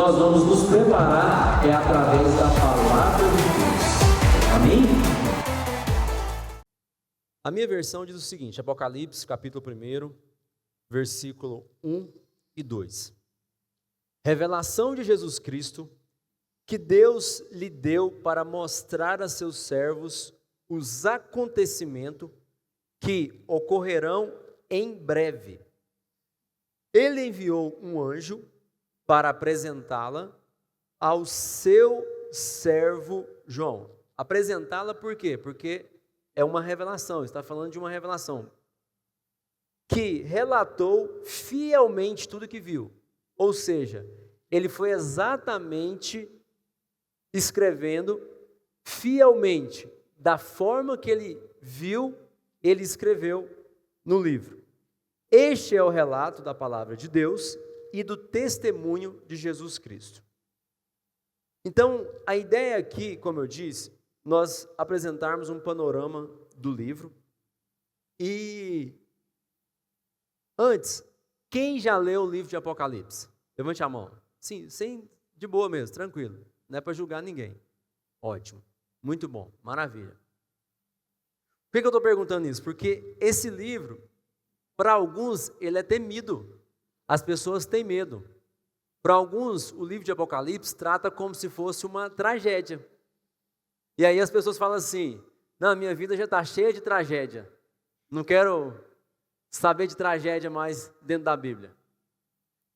nós vamos nos preparar através da palavra de Deus. Amém? A minha versão diz o seguinte, Apocalipse, capítulo 1, versículo 1 e 2. Revelação de Jesus Cristo, que Deus lhe deu para mostrar a seus servos os acontecimentos que ocorrerão em breve. Ele enviou um anjo para apresentá-la ao seu servo João. Apresentá-la por quê? Porque é uma revelação, está falando de uma revelação, que relatou fielmente tudo que viu. Ou seja, ele foi exatamente escrevendo fielmente, da forma que ele viu, ele escreveu no livro. Este é o relato da palavra de Deus e do testemunho de Jesus Cristo. Então, a ideia aqui, como eu disse, nós apresentarmos um panorama do livro. E antes, quem já leu o livro de Apocalipse? Levante a mão. Sim, de boa mesmo, tranquilo. Não é para julgar ninguém. Ótimo, muito bom, maravilha. Por que eu estou perguntando isso? Porque esse livro, para alguns, ele é temido. As pessoas têm medo. Para alguns, o livro de Apocalipse trata como se fosse uma tragédia. E aí as pessoas falam assim, não, minha vida já está cheia de tragédia. Não quero saber de tragédia mais dentro da Bíblia.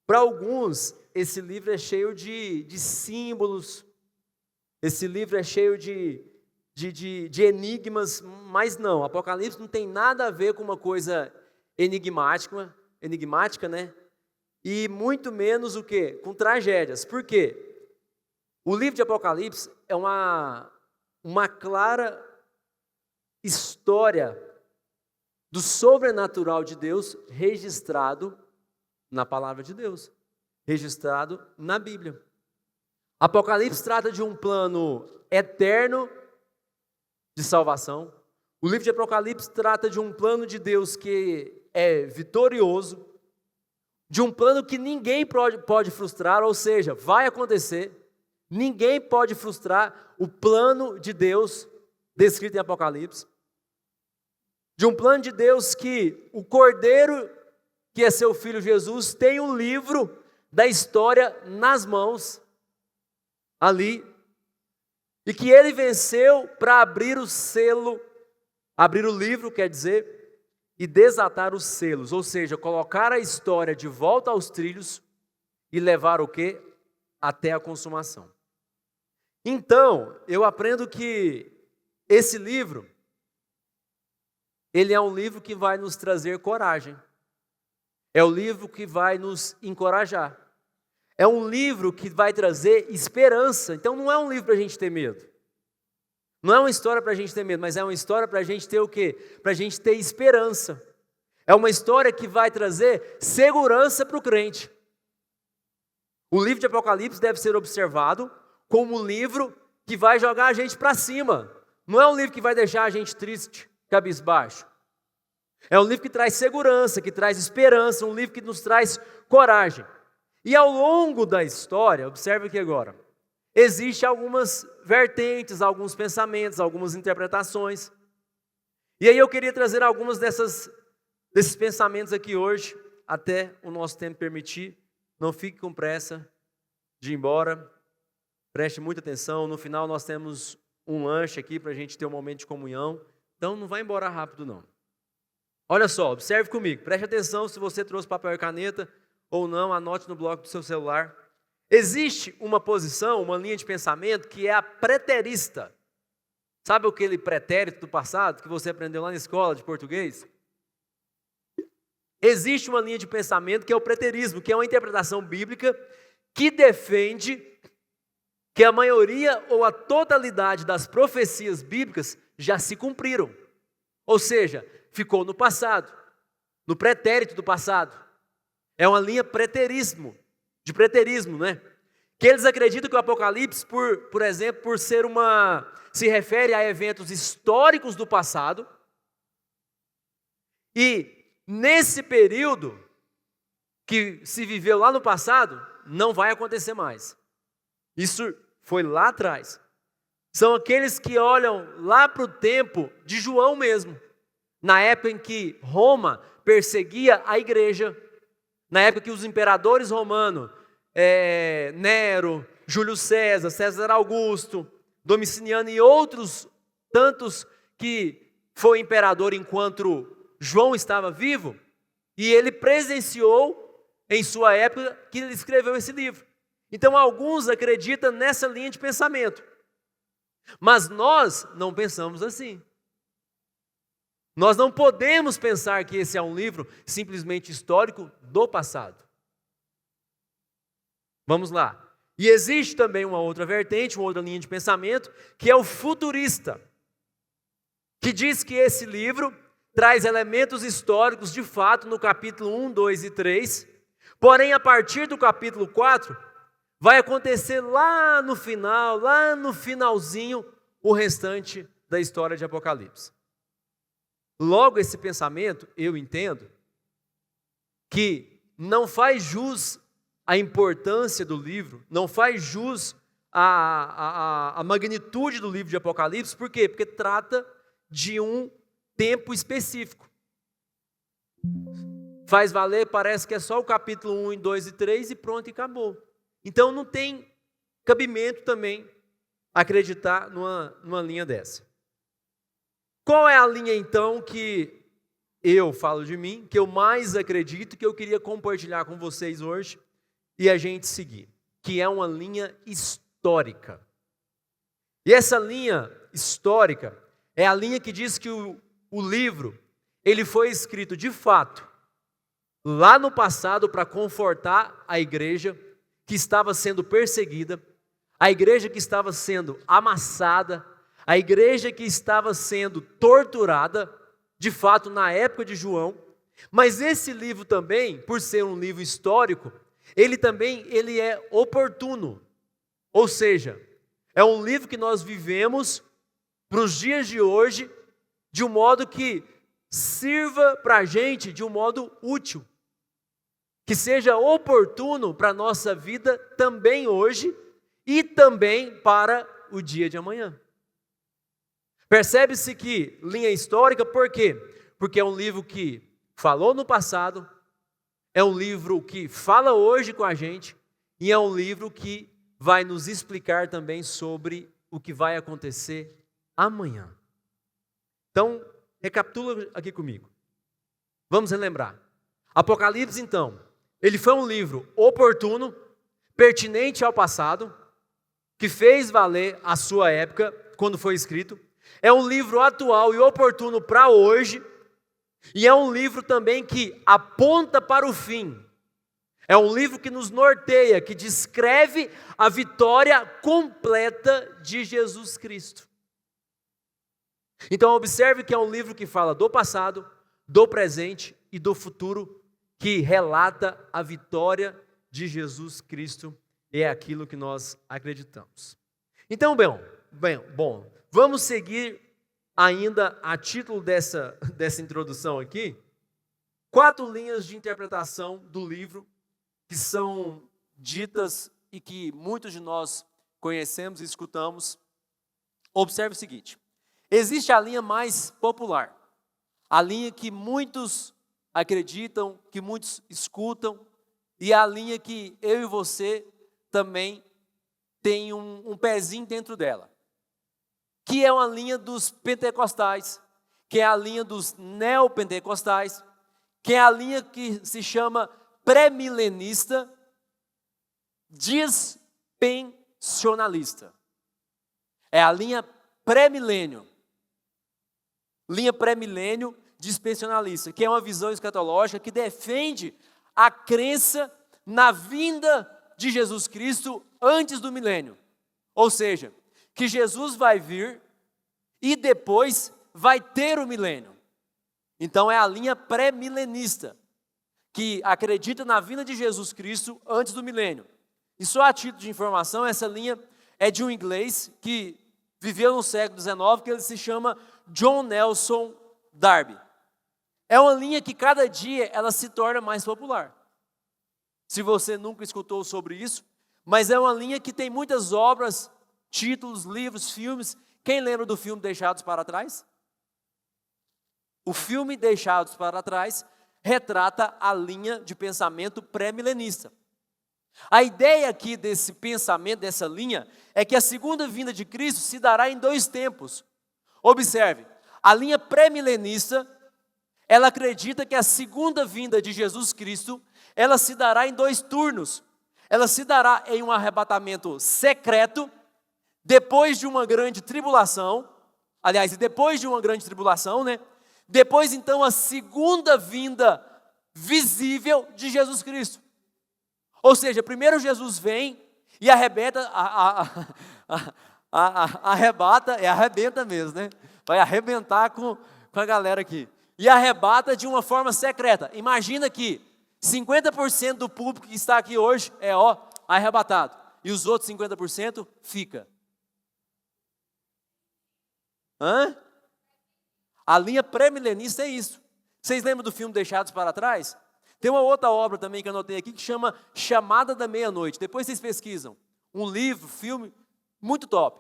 Para alguns, esse livro é cheio de símbolos, esse livro é cheio de enigmas, mas não, Apocalipse não tem nada a ver com uma coisa enigmática, né? E muito menos o quê? Com tragédias. Por quê? O livro de Apocalipse é uma clara história do sobrenatural de Deus registrado na palavra de Deus, registrado na Bíblia. Apocalipse trata de um plano eterno de salvação. O livro de Apocalipse trata de um plano de Deus que é vitorioso, de um plano que ninguém pode frustrar, ou seja, vai acontecer. Ninguém pode frustrar o plano de Deus descrito em Apocalipse. De um plano de Deus que o Cordeiro, que é seu Filho Jesus, tem um livro da história nas mãos, ali, e que ele venceu para abrir o selo, abrir o livro, quer dizer, e desatar os selos, ou seja, colocar a história de volta aos trilhos e levar o quê? Até a consumação. Então, eu aprendo que esse livro, ele é um livro que vai nos trazer coragem. É o livro que vai nos encorajar. É um livro que vai trazer esperança. Então não é um livro para a gente ter medo. Não é uma história para a gente ter medo, mas é uma história para a gente ter o quê? Para a gente ter esperança. É uma história que vai trazer segurança para o crente. O livro de Apocalipse deve ser observado como um livro que vai jogar a gente para cima. Não é um livro que vai deixar a gente triste, cabisbaixo. É um livro que traz segurança, que traz esperança, um livro que nos traz coragem. E ao longo da história, observe aqui agora, existem algumas vertentes, alguns pensamentos, algumas interpretações. E aí eu queria trazer algumas desses pensamentos aqui hoje, até o nosso tempo permitir. Não fique com pressa de ir embora, preste muita atenção. No final nós temos um lanche aqui para a gente ter um momento de comunhão. Então não vai embora rápido não. Olha só, observe comigo, preste atenção se você trouxe papel e caneta ou não, anote no bloco do seu celular. Existe uma posição, uma linha de pensamento que é a preterista. Sabe aquele pretérito do passado que você aprendeu lá na escola de português? Existe uma linha de pensamento que é o preterismo, que é uma interpretação bíblica que defende que a maioria ou a totalidade das profecias bíblicas já se cumpriram. Ou seja, ficou no passado, no pretérito do passado. É uma linha de preterismo, né? Que eles acreditam que o Apocalipse, por exemplo, por ser se refere a eventos históricos do passado. E nesse período que se viveu lá no passado, não vai acontecer mais. Isso foi lá atrás. São aqueles que olham lá para o tempo de João mesmo, na época em que Roma perseguia a igreja, na época que os imperadores romanos, Nero, Júlio César, César Augusto, Domiciano e outros tantos que foi imperador enquanto João estava vivo, e ele presenciou em sua época que ele escreveu esse livro. Então alguns acreditam nessa linha de pensamento, mas nós não pensamos assim. Nós não podemos pensar que esse é um livro simplesmente histórico do passado. Vamos lá. E existe também uma outra vertente, uma outra linha de pensamento, que é o futurista, que diz que esse livro traz elementos históricos de fato no capítulo 1, 2 e 3, porém a partir do capítulo 4, vai acontecer lá no final, lá no finalzinho, o restante da história de Apocalipse. Logo, esse pensamento, eu entendo, que não faz jus à importância do livro, não faz jus à magnitude do livro de Apocalipse. Por quê? Porque trata de um tempo específico. Faz valer, parece que é só o capítulo 1, 2 e 3 e pronto, e acabou. Então não tem cabimento também acreditar numa linha dessa. Qual é a linha então que eu falo de mim, que eu mais acredito, que eu queria compartilhar com vocês hoje e a gente seguir? Que é uma linha histórica. E essa linha histórica é a linha que diz que o livro, ele foi escrito de fato lá no passado para confortar a igreja que estava sendo perseguida, a igreja que estava sendo amassada, a igreja que estava sendo torturada, de fato, na época de João. Mas esse livro também, por ser um livro histórico, ele é oportuno. Ou seja, é um livro que nós vivemos para os dias de hoje, de um modo que sirva para a gente de um modo útil. Que seja oportuno para a nossa vida também hoje e também para o dia de amanhã. Percebe-se que linha histórica, por quê? Porque é um livro que falou no passado, é um livro que fala hoje com a gente e é um livro que vai nos explicar também sobre o que vai acontecer amanhã. Então, recapitula aqui comigo. Vamos relembrar. Apocalipse, então, ele foi um livro oportuno, pertinente ao passado, que fez valer a sua época, quando foi escrito. É um livro atual e oportuno para hoje, e é um livro também que aponta para o fim. É um livro que nos norteia, que descreve a vitória completa de Jesus Cristo. Então observe que é um livro que fala do passado, do presente e do futuro, que relata a vitória de Jesus Cristo, e é aquilo que nós acreditamos. Então, bom, vamos seguir ainda a título dessa introdução aqui, 4 linhas de interpretação do livro que são ditas e que muitos de nós conhecemos e escutamos. Observe o seguinte: existe a linha mais popular, a linha que muitos acreditam, que muitos escutam, e a linha que eu e você também tem um pezinho dentro dela, que é uma linha dos pentecostais, que é a linha dos neopentecostais, que é a linha que se chama pré-milenista, dispensionalista. É a linha pré-milênio. Linha pré-milênio dispensionalista, que é uma visão escatológica que defende a crença na vinda de Jesus Cristo antes do milênio. Ou seja, que Jesus vai vir e depois vai ter o milênio. Então é a linha pré-milenista, que acredita na vinda de Jesus Cristo antes do milênio. E só a título de informação, essa linha é de um inglês que viveu no século XIX, que ele se chama John Nelson Darby. É uma linha que cada dia ela se torna mais popular. se você nunca escutou sobre isso, mas é uma linha que tem muitas obras, títulos, livros, filmes. Quem lembra do filme Deixados para Trás? O filme Deixados para Trás retrata a linha de pensamento pré-milenista. A ideia aqui desse pensamento, dessa linha, é que a segunda vinda de Cristo se dará em 2 tempos. Observe, a linha pré-milenista, ela acredita que a segunda vinda de Jesus Cristo, ela se dará em 2 turnos. Ela se dará em um arrebatamento secreto, depois de uma grande tribulação, aliás, depois de uma grande tribulação, né? Depois, então, a segunda vinda visível de Jesus Cristo. Ou seja, primeiro Jesus vem e arrebenta, arrebenta mesmo, né? Vai arrebentar com a galera aqui. E arrebata de uma forma secreta. Imagina que 50% do público que está aqui hoje é arrebatado. E os outros 50% fica. Hã? A linha pré-milenista é isso. Vocês lembram do filme Deixados para Trás? Tem uma outra obra também que eu anotei aqui que chama Chamada da Meia-Noite. Depois vocês pesquisam. Um livro, filme, muito top.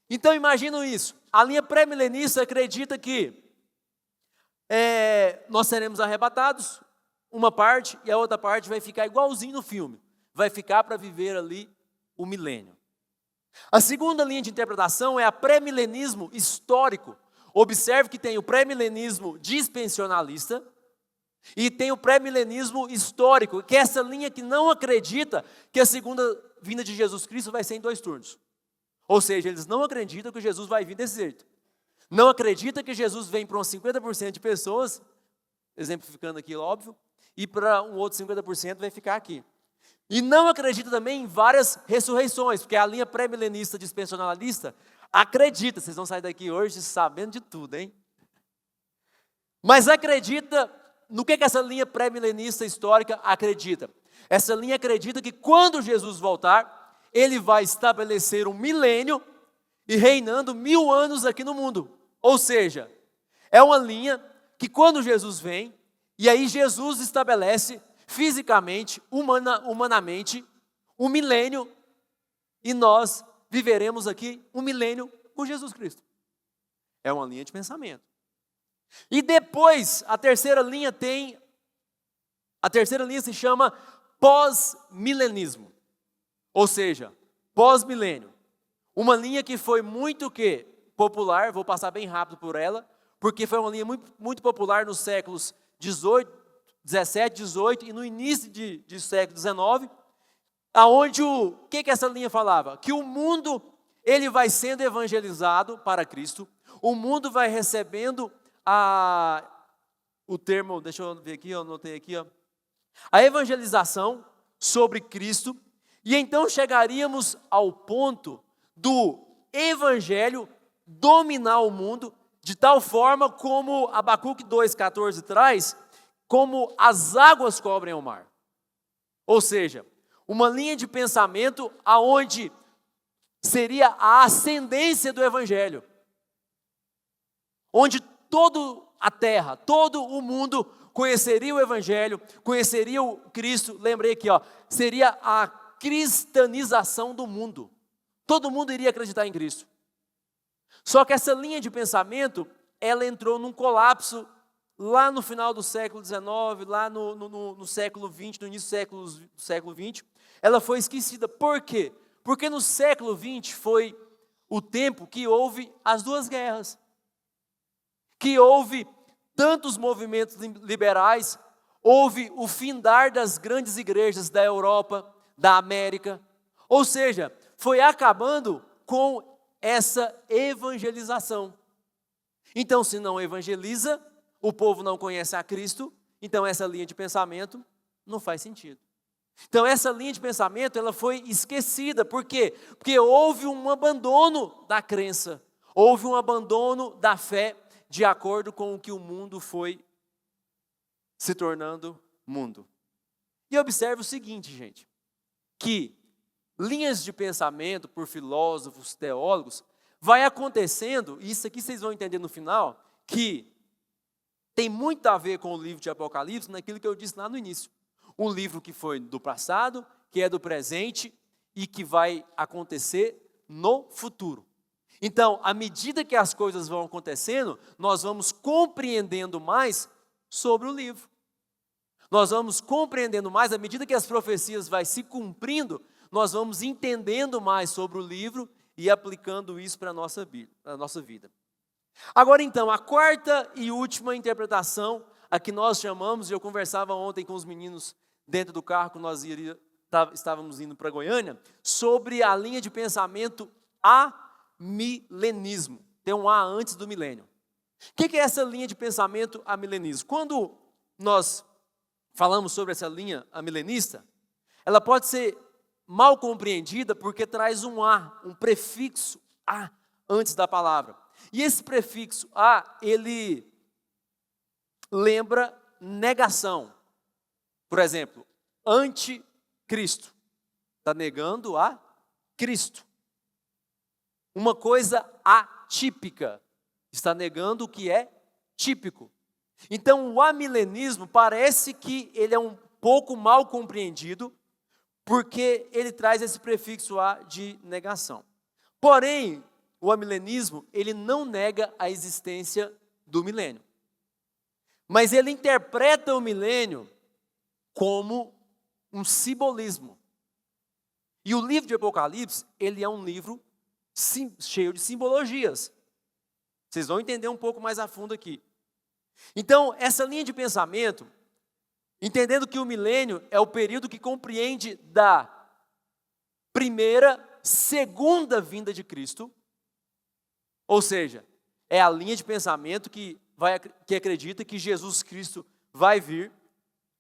Então imaginam isso. A linha pré-milenista acredita que nós seremos arrebatados, uma parte, e a outra parte vai ficar igualzinho no filme. Vai ficar para viver ali o milênio. A segunda linha de interpretação é a pré-milenismo histórico. Observe que tem o pré-milenismo dispensionalista e tem o pré-milenismo histórico, que é essa linha que não acredita que a segunda vinda de Jesus Cristo vai ser em 2 turnos. Ou seja, eles não acreditam que Jesus vai vir desse jeito. Não acredita que Jesus vem para uns 50% de pessoas, exemplificando aqui, óbvio, e para um outro 50% vai ficar aqui. E não acredita também em várias ressurreições, porque a linha pré-milenista dispensionalista acredita, vocês vão sair daqui hoje sabendo de tudo, hein? Mas acredita, no que essa linha pré-milenista histórica acredita? Essa linha acredita que quando Jesus voltar, ele vai estabelecer um milênio e reinando 1000 anos aqui no mundo. Ou seja, é uma linha que quando Jesus vem, e aí Jesus estabelece fisicamente, humanamente, um milênio, e nós viveremos aqui um milênio com Jesus Cristo. É uma linha de pensamento. E depois, a terceira linha se chama pós-milenismo. Ou seja, pós-milênio. Uma linha que foi muito popular, vou passar bem rápido por ela, porque foi uma linha muito popular nos séculos 17, 18 e no início do século 19, aonde o que essa linha falava? Que o mundo ele vai sendo evangelizado para Cristo, o mundo vai recebendo o termo, deixa eu ver aqui, eu anotei aqui, a evangelização sobre Cristo, e então chegaríamos ao ponto do evangelho dominar o mundo, de tal forma como Abacuque 2,14 traz, como as águas cobrem o mar. Ou seja, uma linha de pensamento aonde seria a ascendência do evangelho, onde toda a terra, todo o mundo conheceria o evangelho, conheceria o Cristo. Lembrei aqui, seria a cristanização do mundo. Todo mundo iria acreditar em Cristo. Só que essa linha de pensamento, ela entrou num colapso lá no final do século XIX, lá no século XX, no início do século XX, ela foi esquecida. Por quê? Porque no século XX foi o tempo que houve as 2 guerras, que houve tantos movimentos liberais, houve o findar das grandes igrejas da Europa, da América, ou seja, foi acabando com essa evangelização. Então, se não evangeliza, o povo não conhece a Cristo, então essa linha de pensamento não faz sentido. Então essa linha de pensamento ela foi esquecida. Por quê? Porque houve um abandono da crença, houve um abandono da fé de acordo com o que o mundo foi se tornando mundo. E observe o seguinte, gente, que linhas de pensamento por filósofos, teólogos, vai acontecendo, e isso aqui vocês vão entender no final, que tem muito a ver com o livro de Apocalipse, naquilo que eu disse lá no início. Um livro que foi do passado, que é do presente e que vai acontecer no futuro. Então, à medida que as coisas vão acontecendo, nós vamos compreendendo mais sobre o livro. Nós vamos compreendendo mais, à medida que as profecias vão se cumprindo, nós vamos entendendo mais sobre o livro e aplicando isso para a nossa vida. Agora então, a quarta e última interpretação, a que nós chamamos, e eu conversava ontem com os meninos dentro do carro, que nós estávamos indo para Goiânia, sobre a linha de pensamento amilenismo. Tem um A antes do milênio. O que é essa linha de pensamento amilenismo? Quando nós falamos sobre essa linha amilenista, ela pode ser mal compreendida porque traz um A, um prefixo A antes da palavra. E esse prefixo A, ele lembra negação. Por exemplo, anticristo. Está negando a Cristo. Uma coisa atípica. Está negando o que é típico. Então, o amilenismo parece que ele é um pouco mal compreendido, porque ele traz esse prefixo A de negação. Porém, o amilenismo, ele não nega a existência do milênio. Mas ele interpreta o milênio como um simbolismo. E o livro de Apocalipse, ele é um livro cheio de simbologias. Vocês vão entender um pouco mais a fundo aqui. Então, essa linha de pensamento, entendendo que o milênio é o período que compreende da segunda vinda de Cristo, ou seja, é a linha de pensamento que acredita que Jesus Cristo vai vir,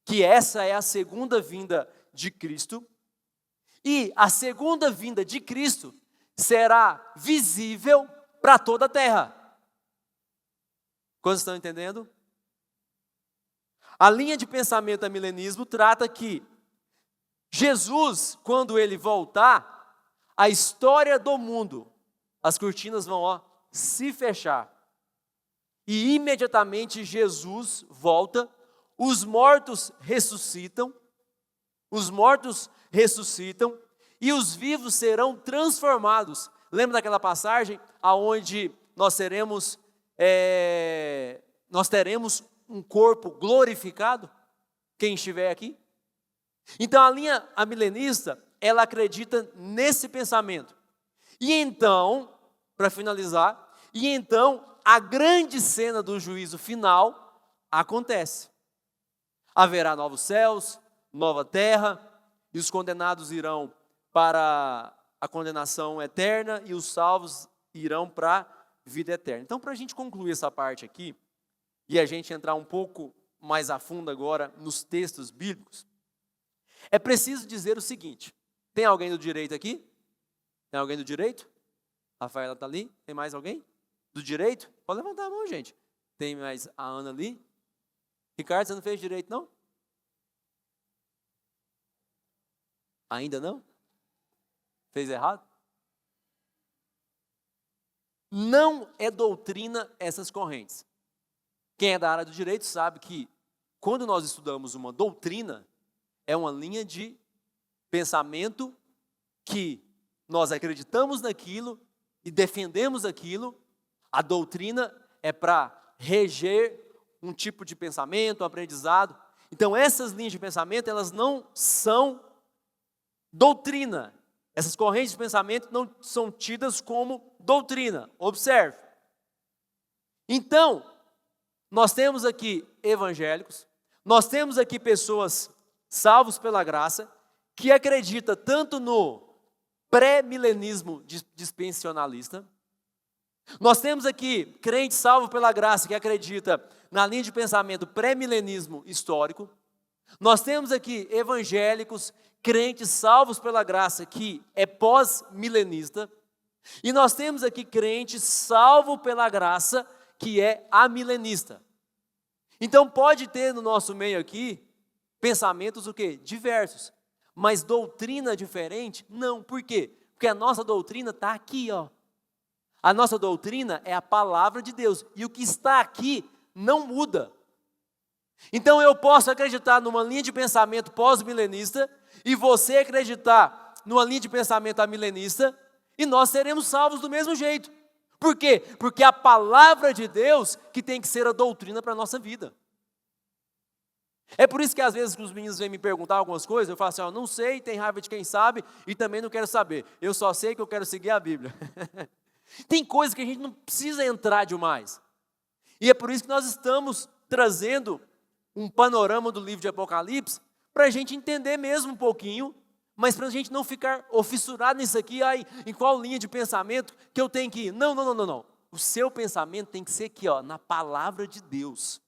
que essa é a segunda vinda de Cristo, e a segunda vinda de Cristo será visível para toda a terra. Quantos estão entendendo? A linha de pensamento do milenismo trata que Jesus, quando ele voltar, a história do mundo, as cortinas vão se fechar. E imediatamente Jesus volta, os mortos ressuscitam e os vivos serão transformados. Lembra daquela passagem aonde nós teremos um corpo glorificado? Quem estiver aqui? Então a linha amilenista, ela acredita nesse pensamento. E então, para finalizar, a grande cena do juízo final acontece. Haverá novos céus, nova terra, e os condenados irão para a condenação eterna e os salvos irão para a vida eterna. Então, para a gente concluir essa parte aqui, e a gente entrar um pouco mais a fundo agora nos textos bíblicos, é preciso dizer o seguinte: tem alguém do direito aqui? Tem alguém do direito? Rafaela está ali? Tem mais alguém? Do direito? Pode levantar a mão, gente. Tem mais a Ana ali? Ricardo, você não fez direito, não? Ainda não? Fez errado? Não é doutrina essas correntes. Quem é da área do direito sabe que quando nós estudamos uma doutrina, é uma linha de pensamento que nós acreditamos naquilo e defendemos aquilo. A doutrina é para reger um tipo de pensamento, um aprendizado. Então essas linhas de pensamento, elas não são doutrina. Essas correntes de pensamento não são tidas como doutrina. Observe. Então, nós temos aqui evangélicos, nós temos aqui pessoas salvos pela graça, que acredita tanto no pré-milenismo dispensacionalista. Nós temos aqui crente salvo pela graça, que acredita na linha de pensamento pré-milenismo histórico. Nós temos aqui evangélicos, crentes salvos pela graça, que é pós-milenista. E nós temos aqui crente salvo pela graça, que é amilenista. Então pode ter no nosso meio aqui pensamentos o quê? Diversos. Mas doutrina diferente? Não. Por quê? Porque a nossa doutrina está aqui, ó. A nossa doutrina é a palavra de Deus. E o que está aqui não muda. Então eu posso acreditar numa linha de pensamento pós-milenista e você acreditar numa linha de pensamento amilenista e nós seremos salvos do mesmo jeito. Por quê? Porque a palavra de Deus que tem que ser a doutrina para a nossa vida. É por isso que às vezes os meninos vêm me perguntar algumas coisas, eu falo assim, não sei, tem raiva de quem sabe e também não quero saber. Eu só sei que eu quero seguir a Bíblia. Tem coisas que a gente não precisa entrar demais. E é por isso que nós estamos trazendo um panorama do livro de Apocalipse para a gente entender mesmo um pouquinho, mas para a gente não ficar fissurado nisso aqui, em qual linha de pensamento que eu tenho que ir. Não. O seu pensamento tem que ser aqui, na palavra de Deus.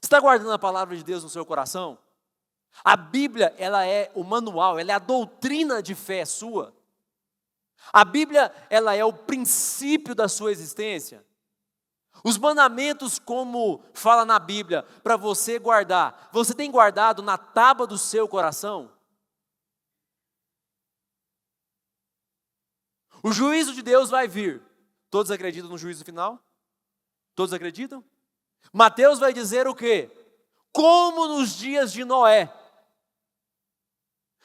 Você está guardando a palavra de Deus no seu coração? A Bíblia, ela é o manual, ela é a doutrina de fé sua. A Bíblia, ela é o princípio da sua existência. Os mandamentos, como fala na Bíblia, para você guardar, você tem guardado na tábua do seu coração? O juízo de Deus vai vir. Todos acreditam no juízo final? Todos acreditam? Mateus vai dizer o quê? Como nos dias de Noé.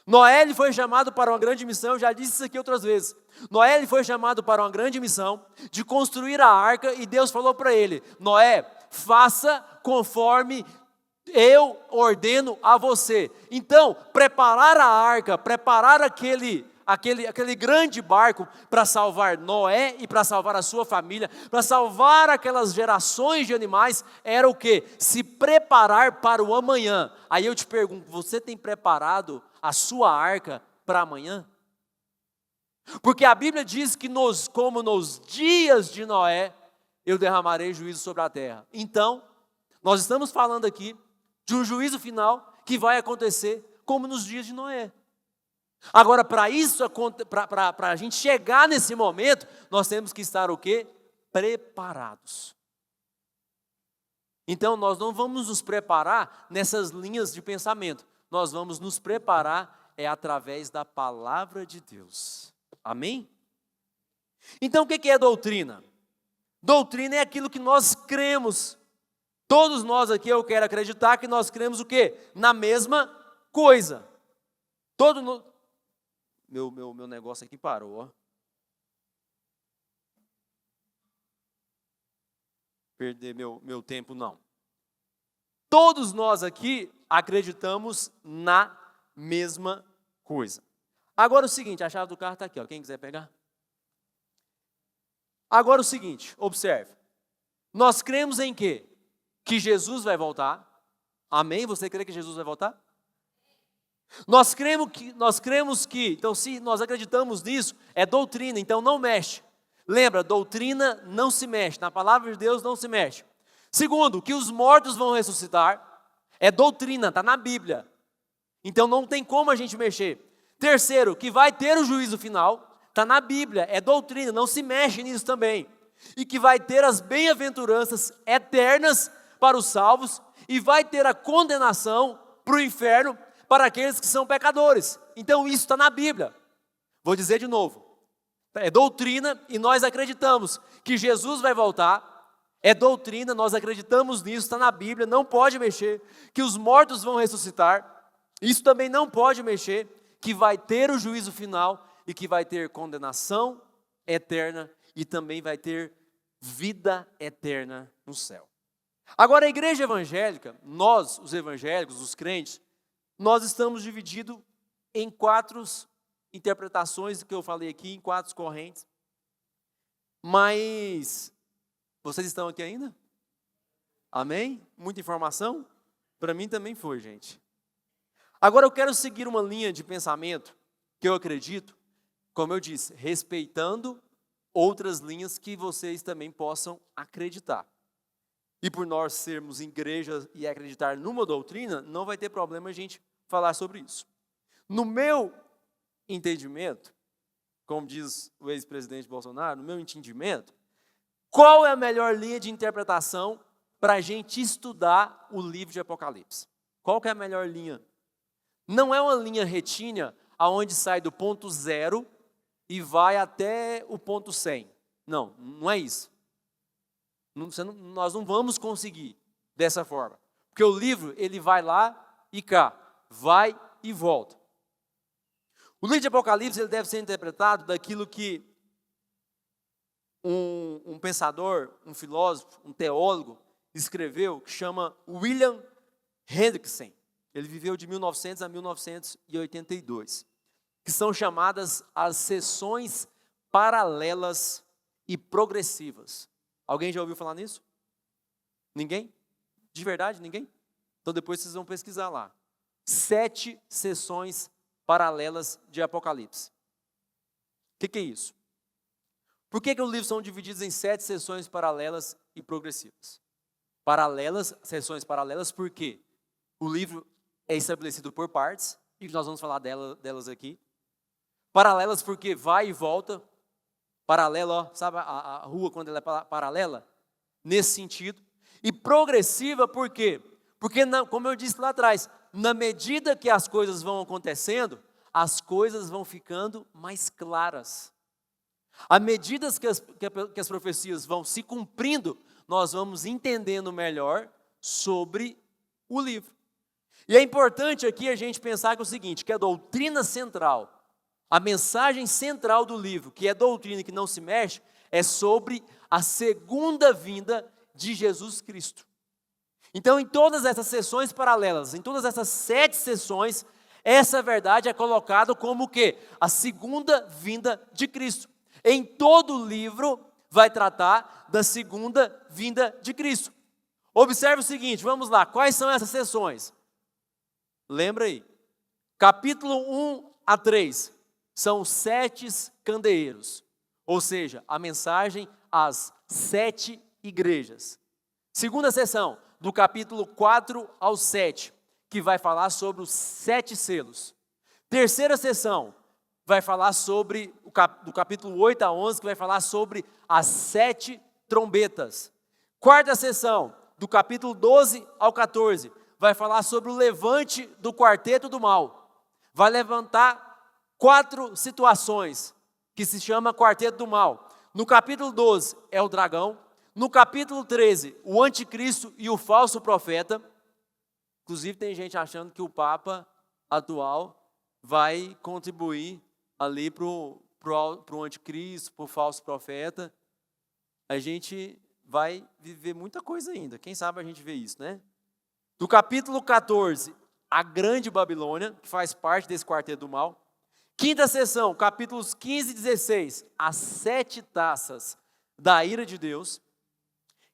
Noé ele foi chamado para uma grande missão, eu já disse isso aqui outras vezes. Noé ele foi chamado para uma grande missão de construir a arca e Deus falou para ele, Noé, faça conforme eu ordeno a você. Então, preparar a arca, preparar aquele grande barco para salvar Noé e para salvar a sua família, para salvar aquelas gerações de animais, era o quê? Se preparar para o amanhã. Aí eu te pergunto, você tem preparado a sua arca para amanhã? Porque a Bíblia diz que como nos dias de Noé, eu derramarei juízo sobre a terra. Então, nós estamos falando aqui de um juízo final que vai acontecer como nos dias de Noé. Agora, para a gente chegar nesse momento, nós temos que estar o quê? Preparados. Então, nós não vamos nos preparar nessas linhas de pensamento. Nós vamos nos preparar através da palavra de Deus. Amém? Então, o que é doutrina? Doutrina é aquilo que nós cremos. Todos nós aqui, eu quero acreditar que nós cremos o quê? Na mesma coisa. Meu negócio aqui parou, ó. Perder meu tempo, não. Todos nós aqui acreditamos na mesma coisa. Agora o seguinte, a chave do carro está aqui, ó. Quem quiser pegar? Agora o seguinte, observe. Nós cremos em quê? Que Jesus vai voltar. Amém? Você crê que Jesus vai voltar? Nós cremos que, então se nós acreditamos nisso, é doutrina, então não mexe. Lembra, doutrina não se mexe, na palavra de Deus não se mexe. Segundo, que os mortos vão ressuscitar, é doutrina, está na Bíblia. Então não tem como a gente mexer. Terceiro, que vai ter o juízo final, está na Bíblia, é doutrina, não se mexe nisso também. E que vai ter as bem-aventuranças eternas para os salvos e vai ter a condenação para o inferno para aqueles que são pecadores. Então isso está na Bíblia. Vou dizer de novo. É doutrina e nós acreditamos que Jesus vai voltar. É doutrina, nós acreditamos nisso, está na Bíblia, não pode mexer. Que os mortos vão ressuscitar. Isso também não pode mexer. Que vai ter o juízo final e que vai ter condenação eterna e também vai ter vida eterna no céu. Agora a igreja evangélica, nós, os evangélicos, os crentes, nós estamos divididos em 4 interpretações do que eu falei aqui, em 4 correntes. Mas, vocês estão aqui ainda? Amém? Muita informação? Para mim também foi, gente. Agora eu quero seguir uma linha de pensamento que eu acredito, como eu disse, respeitando outras linhas que vocês também possam acreditar. E por nós sermos igreja e acreditar numa doutrina, não vai ter problema a gente falar sobre isso. No meu entendimento, como diz o ex-presidente Bolsonaro, no meu entendimento, qual é a melhor linha de interpretação para a gente estudar o livro de Apocalipse? Qual que é a melhor linha? Não é uma linha retilínea, aonde sai do ponto 0 e vai até o ponto 100. Não é isso. Nós não vamos conseguir dessa forma. Porque o livro, ele vai lá e cá, vai e volta. O livro de Apocalipse, ele deve ser interpretado daquilo que um pensador, um filósofo, um teólogo escreveu, que chama William Hendrickson. Ele viveu de 1900 a 1982, que são chamadas as seções paralelas e progressivas. Alguém já ouviu falar nisso? Ninguém? De verdade, ninguém? Então depois vocês vão pesquisar lá. 7 seções paralelas de Apocalipse. O que é isso? Por que os livros são divididos em 7 seções paralelas e progressivas? Seções paralelas, porque o livro é estabelecido por partes, e nós vamos falar delas aqui. Paralelas porque vai e volta. Paralela, ó, sabe a rua quando ela é paralela? Nesse sentido. E progressiva por quê? Porque, como eu disse lá atrás, na medida que as coisas vão acontecendo, as coisas vão ficando mais claras. À medida que as profecias vão se cumprindo, nós vamos entendendo melhor sobre o livro. E é importante aqui a gente pensar que é o seguinte, que a doutrina central, a mensagem central do livro, que é doutrina que não se mexe, é sobre a segunda vinda de Jesus Cristo. Então, em todas essas sessões paralelas, em todas essas 7 sessões, essa verdade é colocada como o quê? A segunda vinda de Cristo. Em todo o livro vai tratar da segunda vinda de Cristo. Observe o seguinte, vamos lá, quais são essas sessões? Lembra aí, capítulo 1 a 3, são 7 candeeiros, ou seja, a mensagem às 7 igrejas. Segunda sessão, do capítulo 4 ao 7, que vai falar sobre os 7 selos. Terceira sessão, vai falar sobre, do capítulo 8 a 11, que vai falar sobre as 7 trombetas. Quarta sessão, do capítulo 12 ao 14, vai falar sobre o levante do quarteto do mal. Vai levantar 4 situações, que se chama quarteto do mal. No capítulo 12 é o dragão. No capítulo 13, o anticristo e o falso profeta. Inclusive tem gente achando que o Papa atual vai contribuir ali para o anticristo, para o falso profeta. A gente vai viver muita coisa ainda. Quem sabe a gente vê isso, né? Do capítulo 14, a grande Babilônia, que faz parte desse quarteto do mal. Quinta sessão, capítulos 15 e 16, as 7 taças da ira de Deus.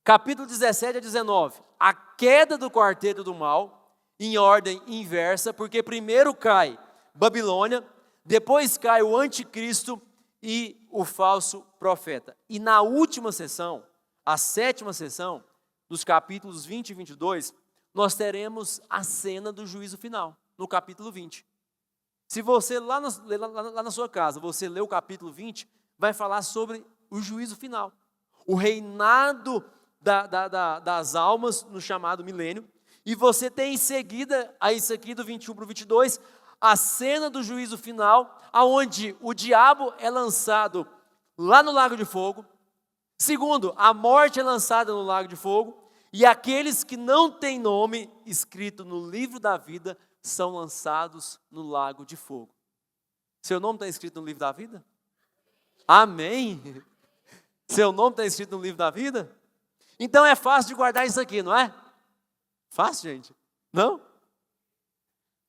Capítulo 17 a 19, a queda do quarteto do mal, em ordem inversa, porque primeiro cai Babilônia, depois cai o anticristo e o falso profeta. E na última sessão, a 7ª sessão, dos capítulos 20 e 22, nós teremos a cena do juízo final, no capítulo 20. Se você, lá na sua casa, você lê o capítulo 20, vai falar sobre o juízo final. O reinado das almas no chamado milênio. E você tem em seguida, a isso aqui do 21 para o 22, a cena do juízo final, aonde o diabo é lançado lá no lago de fogo. Segundo, a morte é lançada no lago de fogo. E aqueles que não têm nome escrito no livro da vida são lançados no lago de fogo. Seu nome está escrito no livro da vida? Amém? Seu nome está escrito no livro da vida? Então é fácil de guardar isso aqui, não é? Fácil, gente? Não?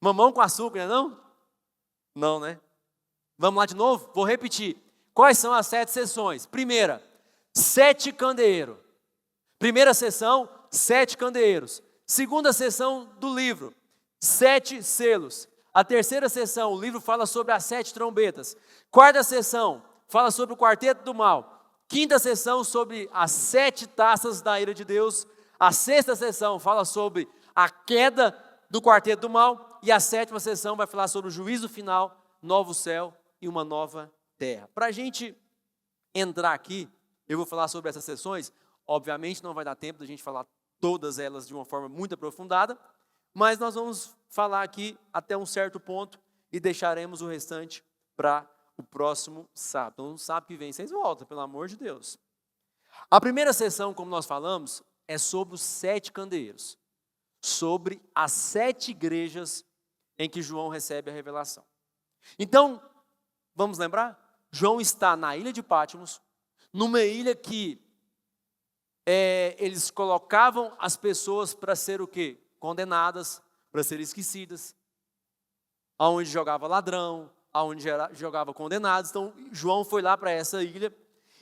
Mamão com açúcar, não? Não, né? Vamos lá de novo? Vou repetir. Quais são as 7 sessões? Primeira, 7 candeeiros. Primeira sessão, 7 candeeiros. Segunda sessão do livro, 7 selos. A terceira sessão, o livro fala sobre as 7 trombetas. Quarta sessão, fala sobre o quarteto do mal. Quinta sessão, sobre as 7 taças da ira de Deus. A sexta sessão fala sobre a queda do quarteto do mal. E a 7ª sessão vai falar sobre o juízo final, novo céu e uma nova terra. Para a gente entrar aqui, eu vou falar sobre essas sessões. Obviamente não vai dar tempo da gente falar todas elas de uma forma muito aprofundada, mas nós vamos falar aqui até um certo ponto e deixaremos o restante para o próximo sábado. Então, no sábado que vem vocês voltam, pelo amor de Deus. A primeira sessão, como nós falamos, é sobre os 7 candeeiros. sobre as 7 igrejas em que João recebe a revelação. Então, vamos lembrar? João está na ilha de Patmos, numa ilha que eles colocavam as pessoas para ser o quê? Condenadas, para serem esquecidas, aonde jogava ladrão, aonde jogava condenados. Então, João foi lá para essa ilha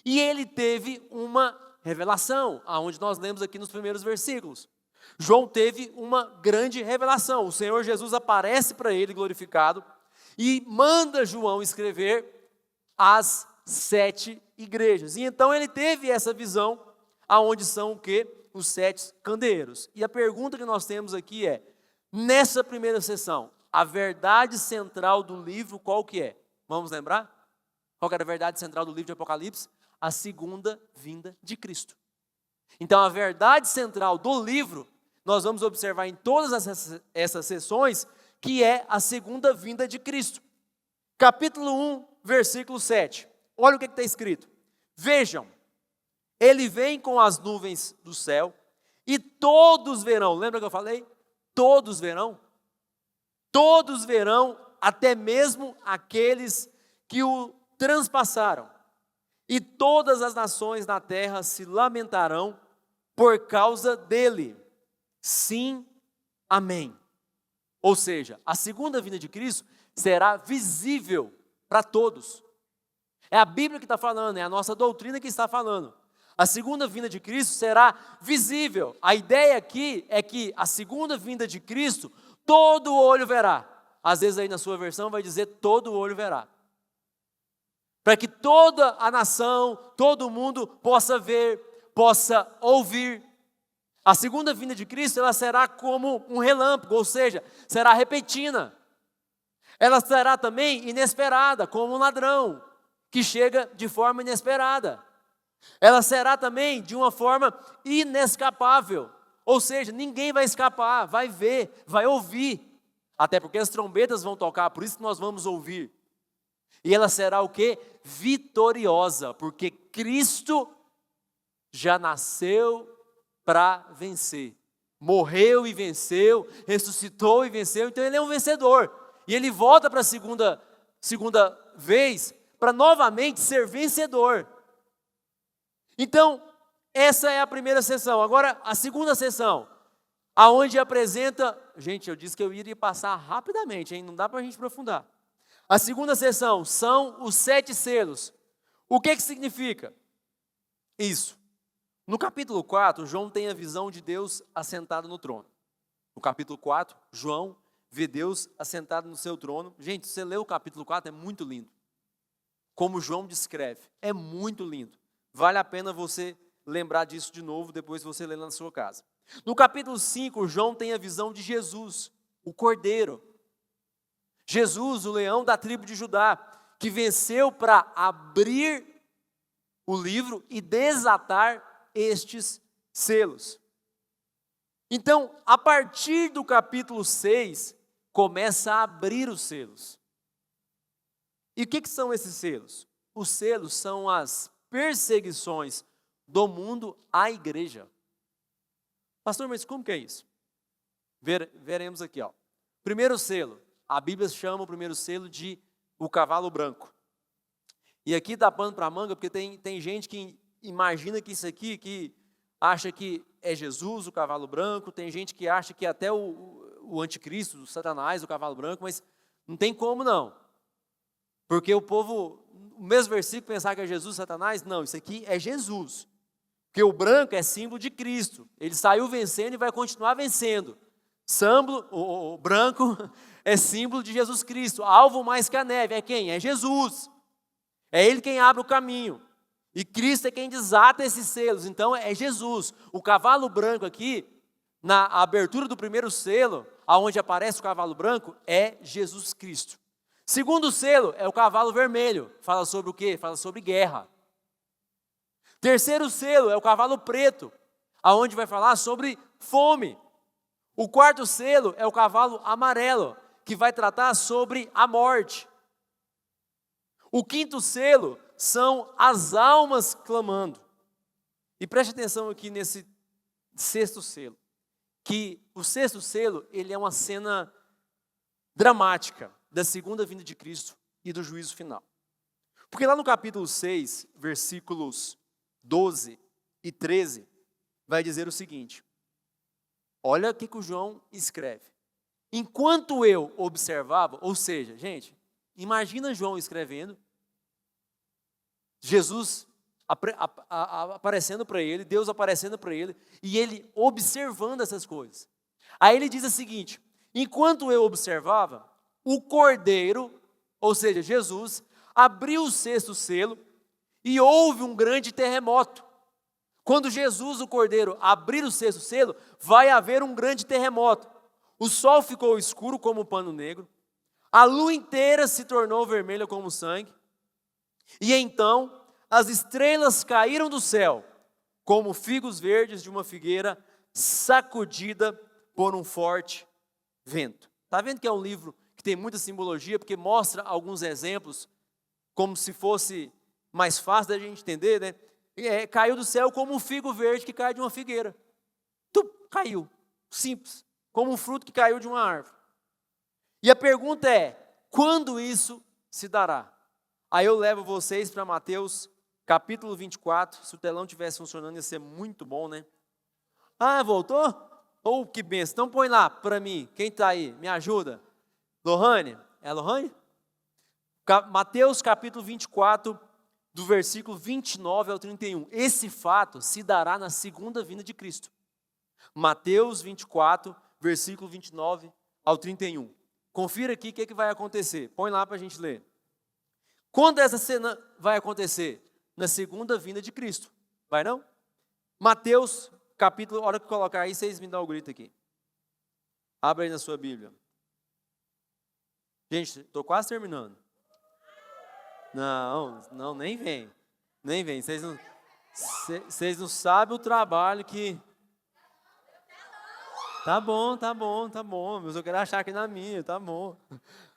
e ele teve uma revelação, aonde nós lemos aqui nos primeiros versículos. João teve uma grande revelação. O Senhor Jesus aparece para ele glorificado e manda João escrever as 7 igrejas. E então ele teve essa visão, aonde são o quê? Os 7 candeeiros. E a pergunta que nós temos aqui é, nessa primeira sessão, a verdade central do livro qual que é? Vamos lembrar? Qual que era a verdade central do livro de Apocalipse? A segunda vinda de Cristo. Então a verdade central do livro, nós vamos observar em todas essas sessões, que é a segunda vinda de Cristo. Capítulo 1, versículo 7. Olha o que está escrito. Vejam, ele vem com as nuvens do céu e todos verão. Lembra que eu falei? Todos verão. Todos verão, até mesmo aqueles que o transpassaram. E todas as nações da terra se lamentarão por causa dele. Sim, amém. Ou seja, a segunda vinda de Cristo será visível para todos. É a Bíblia que está falando, é a nossa doutrina que está falando. A segunda vinda de Cristo será visível. A ideia aqui é que a segunda vinda de Cristo, todo olho verá. Às vezes aí na sua versão vai dizer todo olho verá. Para que toda a nação, todo mundo possa ver, possa ouvir. A segunda vinda de Cristo, ela será como um relâmpago, ou seja, será repentina. Ela será também inesperada, como um ladrão, que chega de forma inesperada. Ela será também de uma forma inescapável, ou seja, ninguém vai escapar, vai ver, vai ouvir, até porque as trombetas vão tocar, por isso que nós vamos ouvir. E ela será o quê? Vitoriosa, porque Cristo já nasceu para vencer. Morreu e venceu, ressuscitou e venceu, então ele é um vencedor. E ele volta para a segunda vez, para novamente ser vencedor. Então, essa é a primeira sessão. Agora, a segunda sessão, aonde apresenta... Gente, eu disse que eu iria passar rapidamente, hein? Não dá para a gente aprofundar. A segunda sessão são os 7 selos. O que significa isso? No capítulo 4, João tem a visão de Deus assentado no trono. No capítulo 4, João vê Deus assentado no seu trono. Gente, se você lê o capítulo 4, é muito lindo. Como João descreve, é muito lindo. Vale a pena você lembrar disso de novo, depois você lê na sua casa. No capítulo 5, João tem a visão de Jesus, o Cordeiro. Jesus, o leão da tribo de Judá, que venceu para abrir o livro e desatar estes selos. Então, a partir do capítulo 6, começa a abrir os selos. E o que são esses selos? Os selos são as perseguições do mundo à igreja. Pastor, mas como que é isso? Veremos aqui, ó. Primeiro selo, a Bíblia chama o primeiro selo de o cavalo branco. E aqui dá pano para manga, porque tem gente que imagina que isso aqui, que acha que é Jesus, o cavalo branco, tem gente que acha que até o anticristo, o Satanás, o cavalo branco, mas não tem como não. Porque o povo, o mesmo versículo, pensar que é Jesus, Satanás, não, isso aqui é Jesus. Porque o branco é símbolo de Cristo. Ele saiu vencendo e vai continuar vencendo. O branco é símbolo de Jesus Cristo. Alvo mais que a neve, é quem? É Jesus. É Ele quem abre o caminho. E Cristo é quem desata esses selos. Então é Jesus. O cavalo branco aqui, na abertura do primeiro selo, aonde aparece o cavalo branco, é Jesus Cristo. Segundo selo é o cavalo vermelho. Fala sobre o quê? Fala sobre guerra. Terceiro selo é o cavalo preto, aonde vai falar sobre fome. O quarto selo é o cavalo amarelo, que vai tratar sobre a morte. O quinto selo são as almas clamando. E preste atenção aqui nesse sexto selo. que o sexto selo, ele é uma cena dramática da segunda vinda de Cristo e do juízo final. Porque lá no capítulo 6, versículos 12 e 13, vai dizer o seguinte: olha o que o João escreve. Enquanto eu observava, ou seja, gente, imagina João escrevendo, Jesus aparecendo para ele, Deus aparecendo para ele, e ele observando essas coisas. Aí ele diz o seguinte: enquanto eu observava, o Cordeiro, ou seja, Jesus, abriu o sexto selo e houve um grande terremoto. Quando Jesus, o Cordeiro, abrir o sexto selo, vai haver um grande terremoto. O sol ficou escuro como um pano negro, a lua inteira se tornou vermelha como sangue, e então as estrelas caíram do céu, como figos verdes de uma figueira sacudida por um forte vento. Está vendo que é um livro que tem muita simbologia, porque mostra alguns exemplos, como se fosse mais fácil da gente entender, né? Caiu do céu como um figo verde que cai de uma figueira. Caiu, simples, como um fruto que caiu de uma árvore. E a pergunta é, quando isso se dará? Aí eu levo vocês para Mateus capítulo 24, se o telão estivesse funcionando ia ser muito bom, né? Ah, voltou? Oh, que benção, então põe lá para mim, quem está aí, me ajuda. Lohane, é a Lohane? Mateus capítulo 24, do versículo 29 ao 31. Esse fato se dará na segunda vinda de Cristo. Mateus 24, versículo 29 ao 31. Confira aqui o que vai acontecer. Põe lá para a gente ler. Quando essa cena vai acontecer? Na segunda vinda de Cristo. Vai não? Mateus capítulo, hora que colocar aí, vocês me dão o grito aqui. Abra aí na sua Bíblia. Gente, estou quase terminando. Não, nem vem. Nem vem. Vocês não sabem o trabalho que... Tá bom. Mas eu quero achar aqui na minha, tá bom.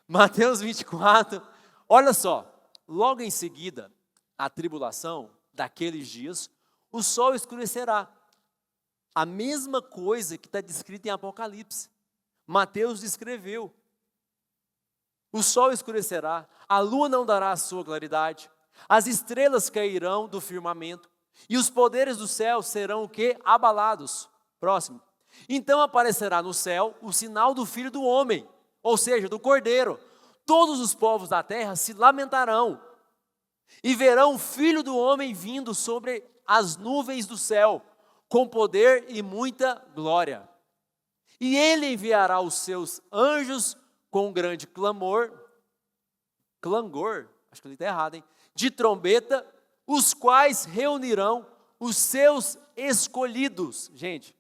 Mateus 24. Olha só. Logo em seguida, a tribulação daqueles dias, o sol escurecerá. A mesma coisa que está descrita em Apocalipse. Mateus descreveu. O sol escurecerá, a lua não dará a sua claridade, as estrelas cairão do firmamento, e os poderes do céu serão o quê? Abalados. Próximo. Então aparecerá no céu o sinal do Filho do Homem, ou seja, do Cordeiro. Todos os povos da terra se lamentarão, e verão o Filho do Homem vindo sobre as nuvens do céu, com poder e muita glória. E ele enviará os seus anjos com um grande clangor, acho que eu li errado, hein? De trombeta, os quais reunirão os seus escolhidos, gente,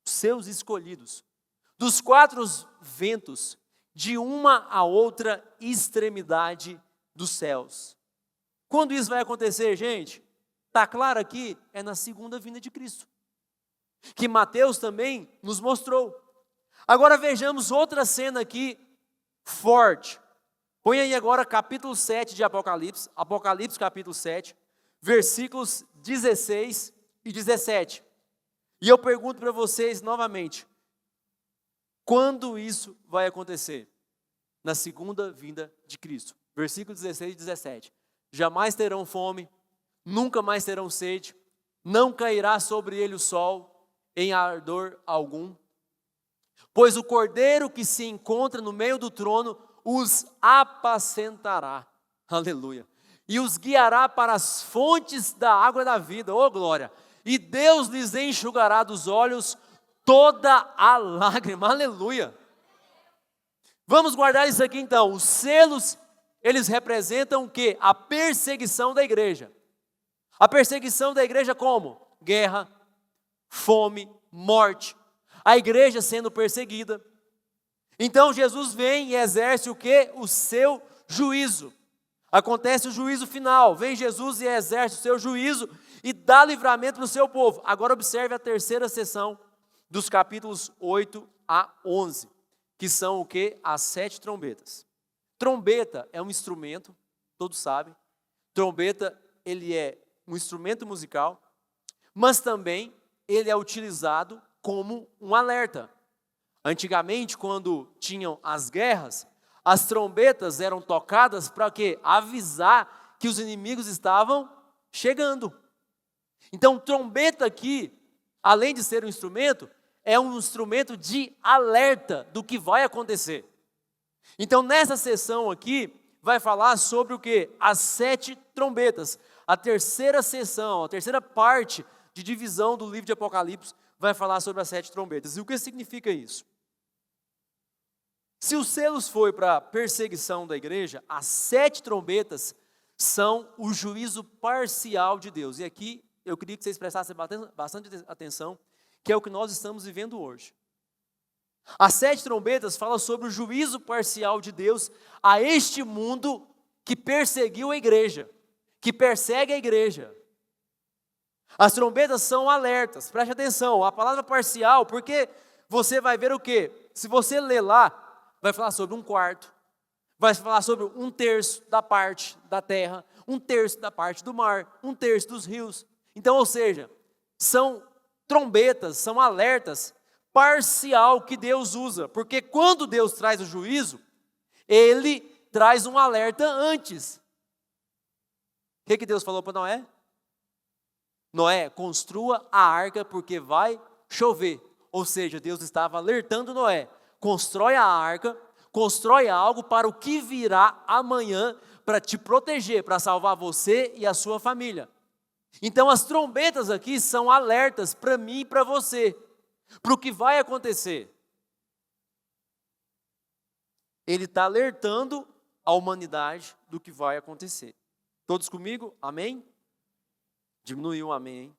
os seus escolhidos, dos quatro ventos, de uma a outra extremidade dos céus. Quando isso vai acontecer, gente? Está claro aqui, é na segunda vinda de Cristo, que Mateus também nos mostrou. Agora vejamos outra cena aqui, forte. Põe aí agora capítulo 7 de Apocalipse, Apocalipse capítulo 7, versículos 16 e 17. E eu pergunto para vocês novamente, quando isso vai acontecer? Na segunda vinda de Cristo. Versículos 16 e 17. Jamais terão fome, nunca mais terão sede, não cairá sobre ele o sol em ardor algum, pois o Cordeiro que se encontra no meio do trono os apacentará, aleluia, e os guiará para as fontes da água da vida, oh glória, e Deus lhes enxugará dos olhos toda a lágrima, aleluia. Vamos guardar isso aqui então, os selos, eles representam o quê? A perseguição da igreja. A perseguição da igreja como? Guerra, fome, morte. A igreja sendo perseguida. Então Jesus vem e exerce o quê? O seu juízo. Acontece o juízo final. Vem Jesus e exerce o seu juízo e dá livramento para o seu povo. Agora observe a terceira sessão dos capítulos 8 a 11, que são o quê? As 7 trombetas. Trombeta é um instrumento, todos sabem. Trombeta, ele é um instrumento musical, mas também ele é utilizado como um alerta. Antigamente, quando tinham as guerras, as trombetas eram tocadas para quê? Avisar que os inimigos estavam chegando. Então, trombeta aqui, além de ser um instrumento, é um instrumento de alerta do que vai acontecer. Então, nessa sessão aqui, vai falar sobre o quê? As 7 trombetas. A terceira sessão, a terceira parte de divisão do livro de Apocalipse vai falar sobre as 7 trombetas. E o que significa isso? Se os selos foi para a perseguição da igreja, as 7 trombetas são o juízo parcial de Deus. E aqui eu queria que vocês prestassem bastante atenção, que é o que nós estamos vivendo hoje. As 7 trombetas falam sobre o juízo parcial de Deus a este mundo que perseguiu a igreja, que persegue a igreja. As trombetas são alertas, preste atenção, a palavra parcial, porque você vai ver o quê? Se você ler lá, vai falar sobre 1/4, vai falar sobre 1/3 da parte da terra, 1/3 da parte do mar, 1/3 dos rios. Então, ou seja, são trombetas, são alertas parcial que Deus usa, porque quando Deus traz o juízo, Ele traz um alerta antes. O que Deus falou para Noé? Noé, construa a arca porque vai chover. Ou seja, Deus estava alertando Noé, constrói a arca, constrói algo para o que virá amanhã, para te proteger, para salvar você e a sua família. Então as trombetas aqui são alertas para mim e para você, para o que vai acontecer. Ele está alertando a humanidade do que vai acontecer. Todos comigo? Amém? Diminuiu um amém, hein?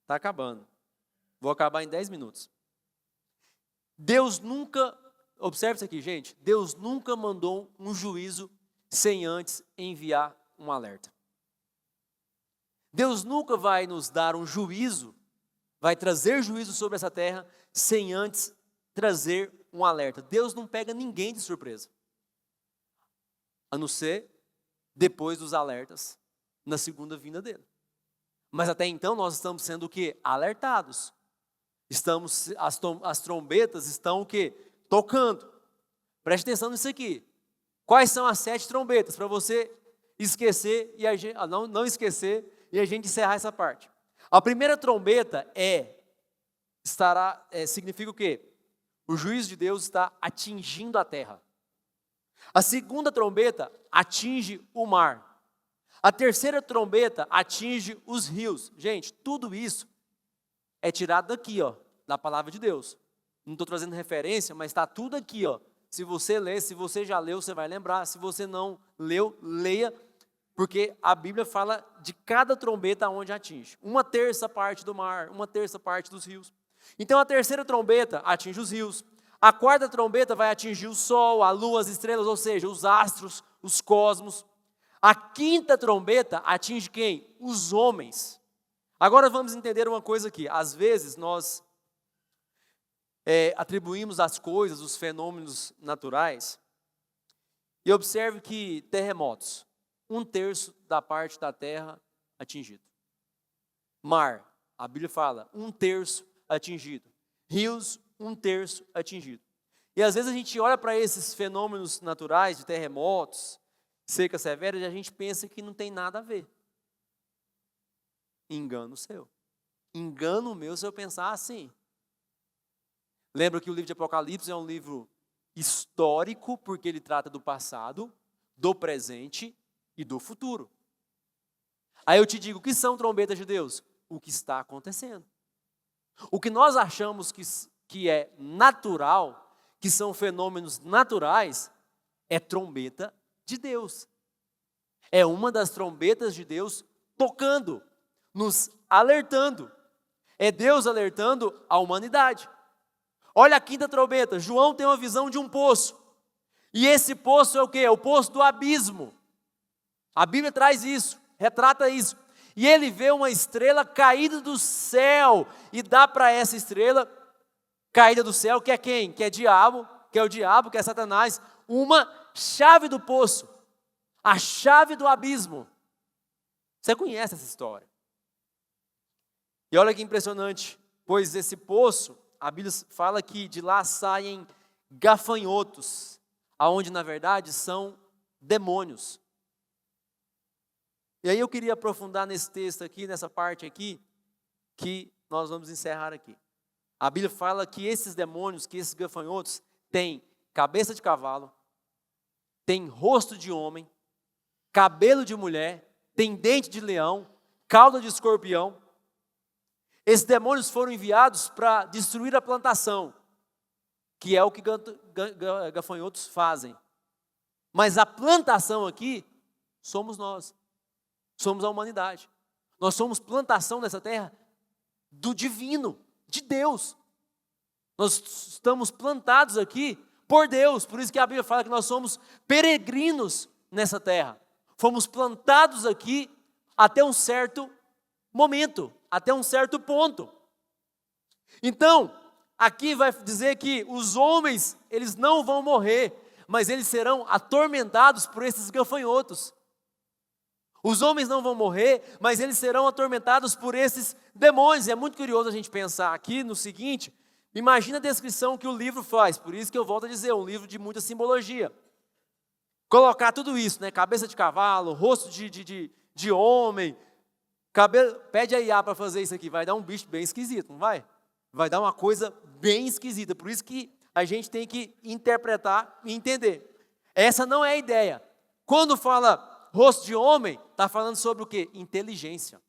Está acabando. Vou acabar em 10 minutos. Deus nunca, observe isso aqui, gente, Deus nunca mandou um juízo sem antes enviar um alerta. Deus nunca vai nos dar um juízo, vai trazer juízo sobre essa terra, sem antes trazer um alerta. Deus não pega ninguém de surpresa, a não ser depois dos alertas, na segunda vinda dele. Mas até então nós estamos sendo o quê? Alertados. As trombetas estão o quê? Tocando. Preste atenção nisso aqui. Quais são as 7 trombetas? Para você esquecer e a gente, não esquecer e a gente encerrar essa parte. A primeira trombeta significa o quê? O juízo de Deus está atingindo a terra. A segunda trombeta atinge o mar. A terceira trombeta atinge os rios. Gente, tudo isso é tirado daqui, ó, da palavra de Deus. Não estou trazendo referência, mas está tudo aqui, ó. Se você ler, se você já leu, você vai lembrar. Se você não leu, leia, porque a Bíblia fala de cada trombeta onde atinge. 1/3 parte do mar, 1/3 parte dos rios. Então a terceira trombeta atinge os rios. A quarta trombeta vai atingir o sol, a lua, as estrelas, ou seja, os astros, os cosmos. A quinta trombeta atinge quem? Os homens. Agora vamos entender uma coisa aqui. Às vezes nós atribuímos as coisas, os fenômenos naturais, e observe que terremotos, 1/3 da parte da terra atingido. Mar, a Bíblia fala, 1/3 atingido. Rios, 1/3 atingido. E às vezes a gente olha para esses fenômenos naturais, de terremotos, seca severa, e a gente pensa que não tem nada a ver. Engano seu. Engano meu se eu pensar assim. Lembra que o livro de Apocalipse é um livro histórico, porque ele trata do passado, do presente e do futuro. Aí eu te digo, o que são trombetas de Deus? O que está acontecendo. O que nós achamos que é natural, que são fenômenos naturais, é trombeta de Deus. É uma das trombetas de Deus tocando, nos alertando. É Deus alertando a humanidade. Olha a quinta trombeta, João tem uma visão de um poço. E esse poço é o quê? É o poço do abismo. A Bíblia traz isso, retrata isso. E ele vê uma estrela caída do céu e dá para essa estrela caída do céu, que é quem? Que é o diabo, que é Satanás, uma chave do poço, a chave do abismo. Você conhece essa história. E olha que impressionante, pois esse poço a Bíblia fala que de lá saem gafanhotos, aonde na verdade são demônios. E aí eu queria aprofundar nesse texto aqui, nessa parte aqui, que nós vamos encerrar aqui. A Bíblia fala que esses demônios, que esses gafanhotos, têm cabeça de cavalo, têm rosto de homem, cabelo de mulher, têm dente de leão, cauda de escorpião. Esses demônios foram enviados para destruir a plantação, que é o que gafanhotos fazem. Mas a plantação aqui somos nós, somos a humanidade. Nós somos plantação nessa terra do divino, de Deus. Nós estamos plantados aqui por Deus, por isso que a Bíblia fala que nós somos peregrinos nessa terra. Fomos plantados aqui até um certo momento, até um certo ponto. Então, aqui vai dizer que os homens, eles não vão morrer, mas eles serão atormentados por esses gafanhotos. Os homens não vão morrer, mas eles serão atormentados por esses demônios. E é muito curioso a gente pensar aqui no seguinte: imagina a descrição que o livro faz, por isso que eu volto a dizer, um livro de muita simbologia. Colocar tudo isso, né? Cabeça de cavalo, rosto de homem, cabelo. Pede a IA para fazer isso aqui, vai dar um bicho bem esquisito, não vai? Vai dar uma coisa bem esquisita, por isso que a gente tem que interpretar e entender. Essa não é a ideia. Quando fala rosto de homem, está falando sobre o quê? Inteligência.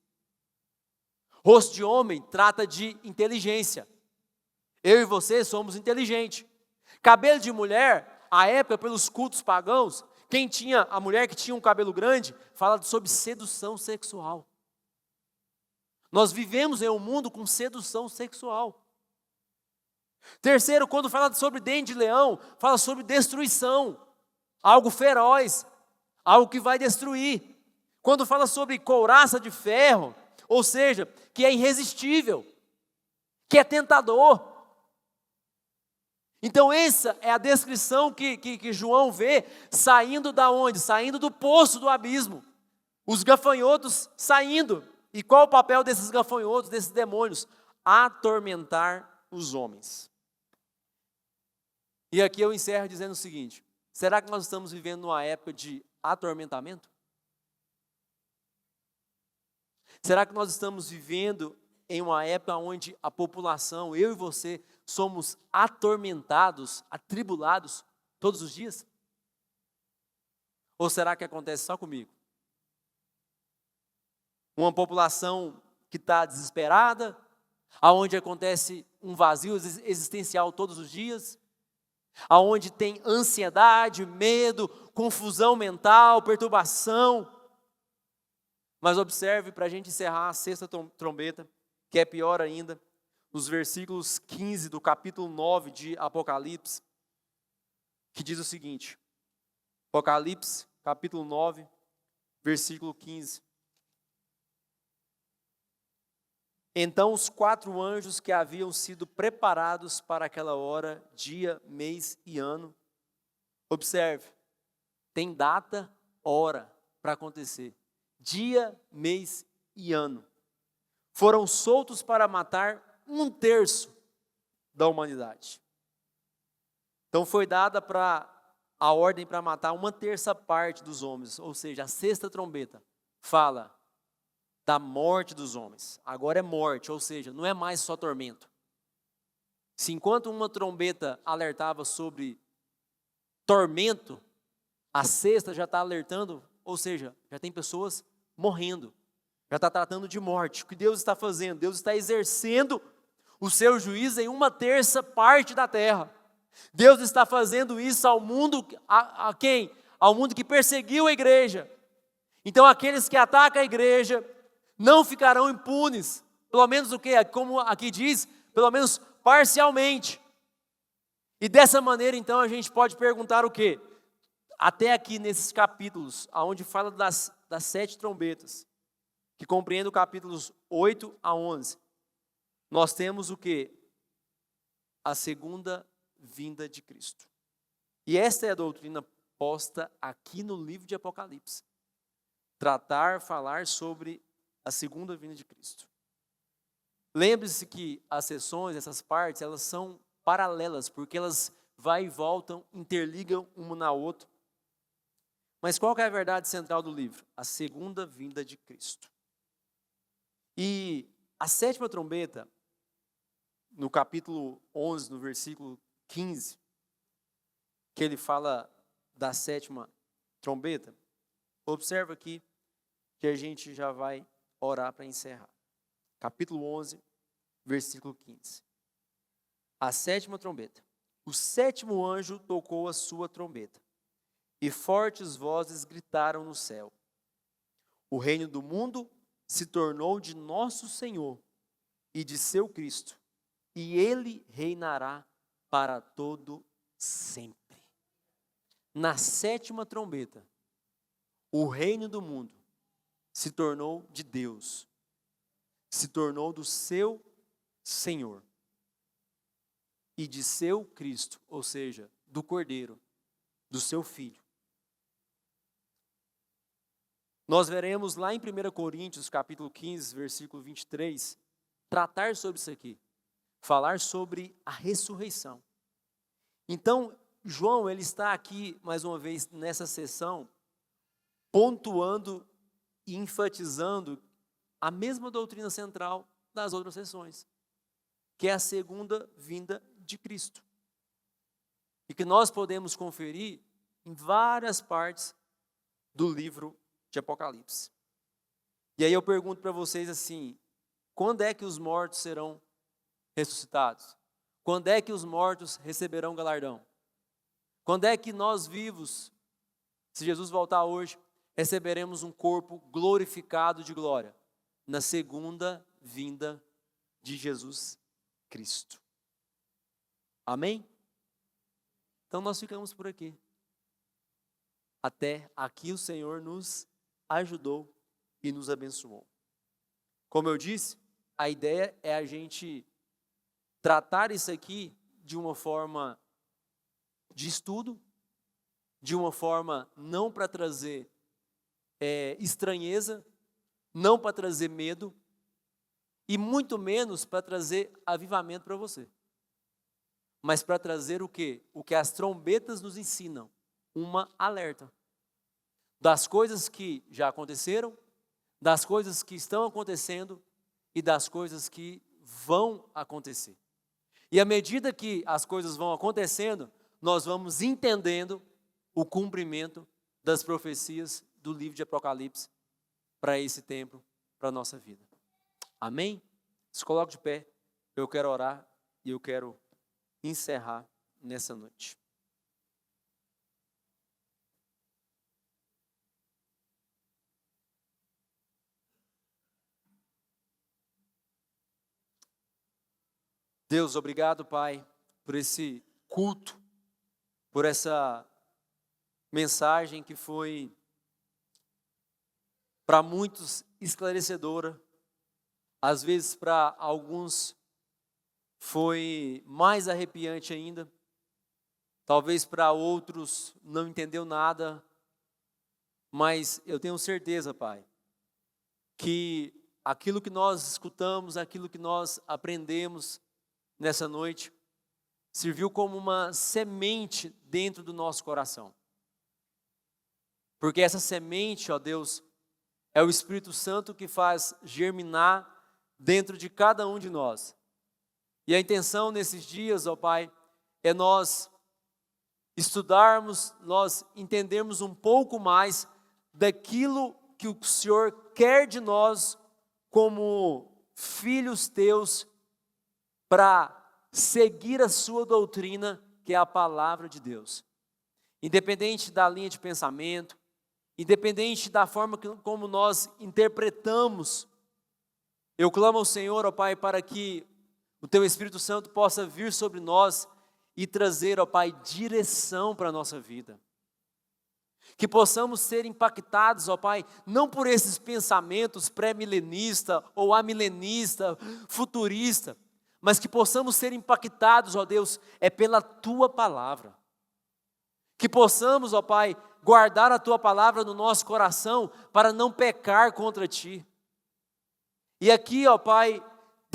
Rosto de homem trata de inteligência. Eu e você somos inteligentes. Cabelo de mulher, à época, pelos cultos pagãos, a mulher que tinha um cabelo grande, fala sobre sedução sexual. Nós vivemos em um mundo com sedução sexual. Terceiro, quando fala sobre dente de leão, fala sobre destruição, algo feroz, algo que vai destruir. Quando fala sobre couraça de ferro, ou seja, que é irresistível, que é tentador. Então essa é a descrição que João vê saindo da onde? Saindo do poço do abismo. Os gafanhotos saindo. E qual o papel desses gafanhotos, desses demônios? Atormentar os homens. E aqui eu encerro dizendo o seguinte: será que nós estamos vivendo numa época de atormentamento? Será que nós estamos vivendo em uma época onde a população, eu e você, somos atormentados, atribulados todos os dias? Ou será que acontece só comigo? Uma população que está desesperada, aonde acontece um vazio existencial todos os dias, aonde tem ansiedade, medo, confusão mental, perturbação. Mas observe, para a gente encerrar a sexta trombeta, que é pior ainda, nos versículos 15 do capítulo 9 de Apocalipse, que diz o seguinte, Apocalipse, capítulo 9, versículo 15. Então os 4 anjos que haviam sido preparados para aquela hora, dia, mês e ano, observe, tem data, hora para acontecer, dia, mês e ano, foram soltos para matar 1/3 da humanidade. Então foi dada a ordem para matar 1/3 parte dos homens, ou seja, a sexta trombeta fala da morte dos homens. Agora é morte, ou seja, não é mais só tormento. Se enquanto uma trombeta alertava sobre tormento, a sexta já está alertando, ou seja, já tem pessoas morrendo, já está tratando de morte. O que Deus está fazendo? Deus está exercendo o seu juízo em 1/3 parte da terra. Deus está fazendo isso ao mundo, a quem? Ao mundo que perseguiu a igreja. Então aqueles que atacam a igreja não ficarão impunes, pelo menos o que? Como aqui diz, pelo menos parcialmente. E dessa maneira então a gente pode perguntar o quê? Até aqui nesses capítulos, onde fala das 7 trombetas, que compreende os capítulos 8 a 11, nós temos o quê? A segunda vinda de Cristo. E esta é a doutrina posta aqui no livro de Apocalipse. Falar sobre a segunda vinda de Cristo. Lembre-se que as sessões, essas partes, elas são paralelas, porque elas vai e voltam, interligam uma na outra. Mas qual que é a verdade central do livro? A segunda vinda de Cristo. E a sétima trombeta, no capítulo 11, no versículo 15, que ele fala da sétima trombeta, observa aqui que a gente já vai orar para encerrar. Capítulo 11, versículo 15. A sétima trombeta. O sétimo anjo tocou a sua trombeta, e fortes vozes gritaram no céu: o reino do mundo se tornou de nosso Senhor e de seu Cristo, e ele reinará para todo sempre. Na sétima trombeta, o reino do mundo se tornou de Deus, se tornou do seu Senhor e de seu Cristo, ou seja, do Cordeiro, do seu Filho. Nós veremos lá em 1 Coríntios, capítulo 15, versículo 23, tratar sobre isso aqui, falar sobre a ressurreição. Então, João, ele está aqui, mais uma vez, nessa sessão, pontuando e enfatizando a mesma doutrina central das outras sessões, que é a segunda vinda de Cristo. E que nós podemos conferir em várias partes do livro de Apocalipse. E aí eu pergunto para vocês assim, quando é que os mortos serão ressuscitados? Quando é que os mortos receberão galardão? Quando é que nós vivos, se Jesus voltar hoje, receberemos um corpo glorificado de glória? Na segunda vinda de Jesus Cristo. Amém? Então nós ficamos por aqui. Até aqui o Senhor nos ajudou e nos abençoou. Como eu disse, a ideia é a gente tratar isso aqui de uma forma de estudo, de uma forma não para trazer estranheza, não para trazer medo, e muito menos para trazer avivamento para você. Mas para trazer o quê? O que as trombetas nos ensinam, uma alerta das coisas que já aconteceram, das coisas que estão acontecendo e das coisas que vão acontecer. E à medida que as coisas vão acontecendo, nós vamos entendendo o cumprimento das profecias do livro de Apocalipse para esse tempo, para a nossa vida. Amém? Se coloque de pé, eu quero orar e eu quero encerrar nessa noite. Deus, obrigado, Pai, por esse culto, por essa mensagem que foi para muitos esclarecedora, às vezes para alguns foi mais arrepiante ainda, talvez para outros não entendeu nada, mas eu tenho certeza, Pai, que aquilo que nós escutamos, aquilo que nós aprendemos nessa noite, serviu como uma semente dentro do nosso coração. Porque essa semente, ó Deus, é o Espírito Santo que faz germinar dentro de cada um de nós. E a intenção nesses dias, ó Pai, é nós estudarmos, nós entendermos um pouco mais daquilo que o Senhor quer de nós como filhos teus, para seguir a sua doutrina, que é a palavra de Deus. Independente da linha de pensamento, independente da forma como nós interpretamos, eu clamo ao Senhor, ó Pai, para que o Teu Espírito Santo possa vir sobre nós e trazer, ó Pai, direção para a nossa vida. Que possamos ser impactados, ó Pai, não por esses pensamentos pré-milenista ou amilenista, futurista, mas que possamos ser impactados, ó Deus, pela Tua palavra. Que possamos, ó Pai, guardar a Tua palavra no nosso coração para não pecar contra Ti. E aqui, ó Pai,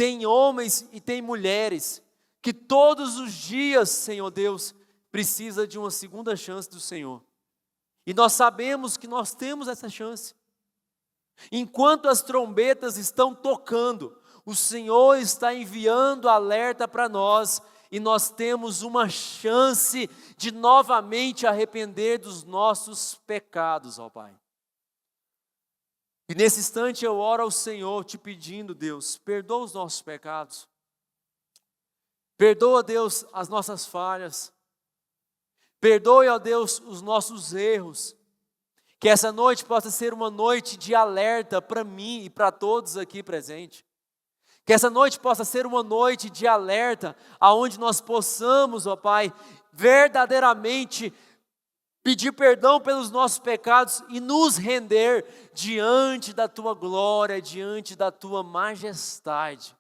tem homens e tem mulheres que todos os dias, Senhor Deus, precisa de uma segunda chance do Senhor. E nós sabemos que nós temos essa chance. Enquanto as trombetas estão tocando, o Senhor está enviando alerta para nós e nós temos uma chance de novamente arrepender dos nossos pecados, ó Pai. E nesse instante eu oro ao Senhor te pedindo, Deus, perdoa os nossos pecados. Perdoa, Deus, as nossas falhas. Perdoe, ó Deus, os nossos erros. Que essa noite possa ser uma noite de alerta para mim e para todos aqui presentes. Que essa noite possa ser uma noite de alerta, aonde nós possamos, ó Pai, verdadeiramente pedir perdão pelos nossos pecados e nos render diante da Tua glória, diante da Tua majestade.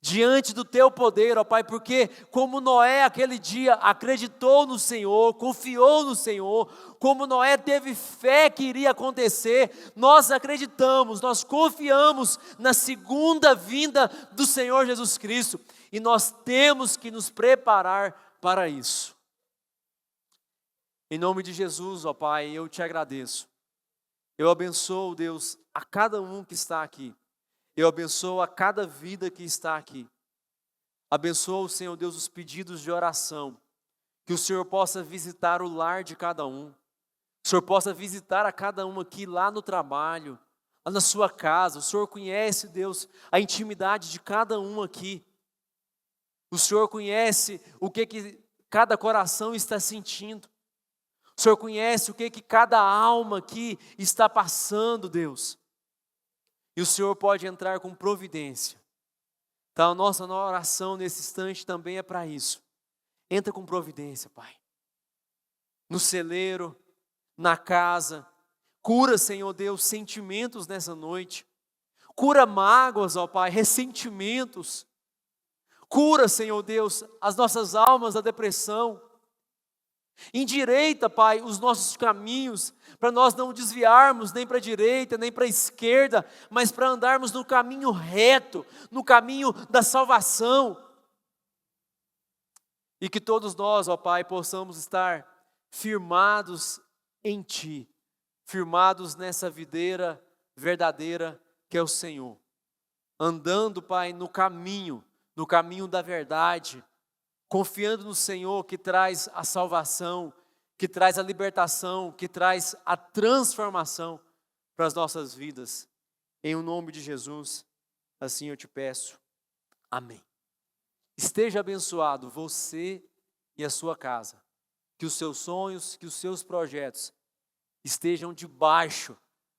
Diante do Teu poder, ó Pai, porque como Noé aquele dia acreditou no Senhor, confiou no Senhor, como Noé teve fé que iria acontecer, nós acreditamos, nós confiamos na segunda vinda do Senhor Jesus Cristo, e nós temos que nos preparar para isso. Em nome de Jesus, ó Pai, eu te agradeço. Eu abençoo, Deus, a cada um que está aqui. Eu abençoo a cada vida que está aqui. Abençoo, Senhor Deus, os pedidos de oração. Que o Senhor possa visitar o lar de cada um. O Senhor possa visitar a cada um aqui, lá no trabalho, lá na sua casa. O Senhor conhece, Deus, a intimidade de cada um aqui. O Senhor conhece o que cada coração está sentindo. O Senhor conhece o que cada alma aqui está passando, Deus. E o Senhor pode entrar com providência. Então a nossa oração nesse instante também é para isso. Entra com providência, Pai. No celeiro, na casa. Cura, Senhor Deus, sentimentos nessa noite. Cura mágoas, ó Pai, ressentimentos. Cura, Senhor Deus, as nossas almas da depressão. Endireita, Pai, os nossos caminhos, para nós não desviarmos nem para a direita, nem para a esquerda, mas para andarmos no caminho reto, no caminho da salvação. E que todos nós, ó Pai, possamos estar firmados em Ti, firmados nessa videira verdadeira que é o Senhor. Andando, Pai, no caminho da verdade, confiando no Senhor que traz a salvação, que traz a libertação, que traz a transformação para as nossas vidas. Em o nome de Jesus, assim eu te peço. Amém. Esteja abençoado você e a sua casa. Que os seus sonhos, que os seus projetos estejam debaixo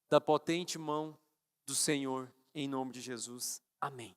da potente mão do Senhor, em nome de Jesus. Amém.